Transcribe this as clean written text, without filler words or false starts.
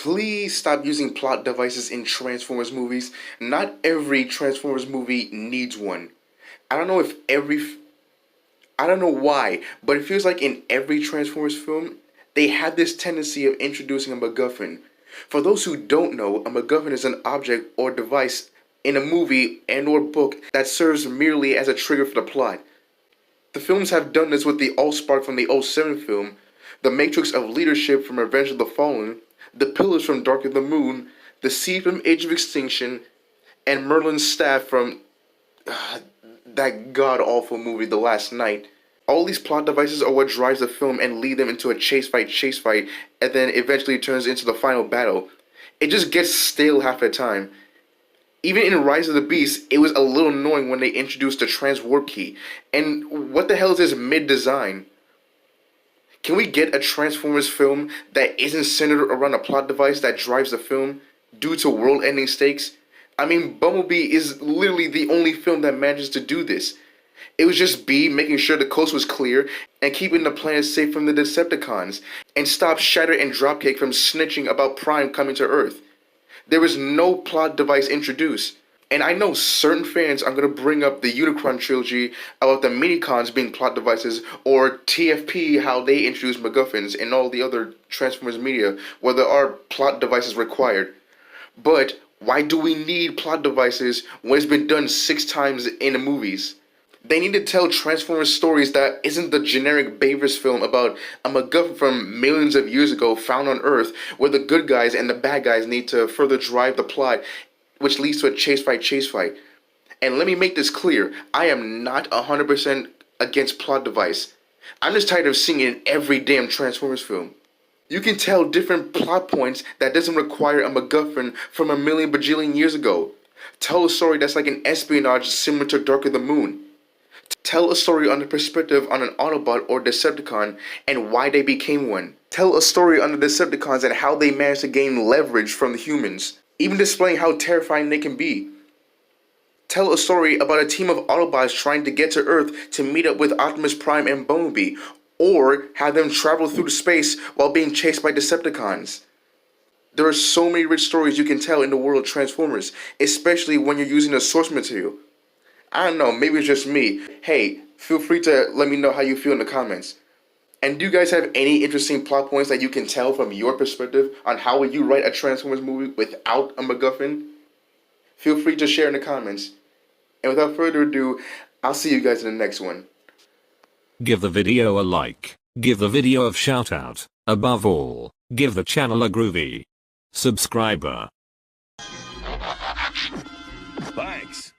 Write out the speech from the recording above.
Please stop using plot devices in Transformers movies. Not every Transformers movie needs one. I don't know if every I don't know why, but it feels like in every Transformers film, they have this tendency of introducing a MacGuffin. For those who don't know, a MacGuffin is an object or device in a movie and or book that serves merely as a trigger for the plot. The films have done this with the Allspark from the '07 film, the Matrix of Leadership from Revenge of the Fallen, the Pillars from Dark of the Moon, the Seed from Age of Extinction, and Merlin's staff from that god-awful movie The Last Knight. All these plot devices are what drives the film and lead them into a chase fight, and then eventually turns into the final battle. It just gets stale half the time. Even in Rise of the Beast, it was a little annoying when they introduced the Transwarp Key. And what the hell is this mid-design? Can we get a Transformers film that isn't centered around a plot device that drives the film due to world-ending stakes? I mean, Bumblebee is literally the only film that manages to do this. It was just B making sure the coast was clear and keeping the planet safe from the Decepticons, and stop Shatter and Dropkick from snitching about Prime coming to Earth. There was no plot device introduced. And I know certain fans are going to bring up the Unicron trilogy about the Minicons being plot devices, or TFP, how they introduced MacGuffins, and all the other Transformers media where there are plot devices required. But why do we need plot devices when it's been done 6 times in the movies? They need to tell Transformers stories that isn't the generic Bayverse film about a MacGuffin from millions of years ago found on Earth, where the good guys and the bad guys need to further drive the plot, which leads to a chase fight. And let me make this clear, I am not 100% against plot device. I'm just tired of seeing it in every damn Transformers film. You can tell different plot points that doesn't require a MacGuffin from a million bajillion years ago. Tell a story that's like an espionage similar to Dark of the Moon. Tell a story on the perspective on an Autobot or Decepticon and why they became one. Tell a story on the Decepticons and how they managed to gain leverage from the humans, even displaying how terrifying they can be. Tell a story about a team of Autobots trying to get to Earth to meet up with Optimus Prime and Bumblebee, or have them travel through space while being chased by Decepticons. There are so many rich stories you can tell in the world of Transformers, especially when you're using the source material. I don't know, maybe it's just me. Hey, feel free to let me know how you feel in the comments. And do you guys have any interesting plot points that you can tell from your perspective on how would you write a Transformers movie without a MacGuffin? Feel free to share in the comments. And without further ado, I'll see you guys in the next one. Give the video a like, give the video a shout out, above all, give the channel a groovy subscriber. Thanks.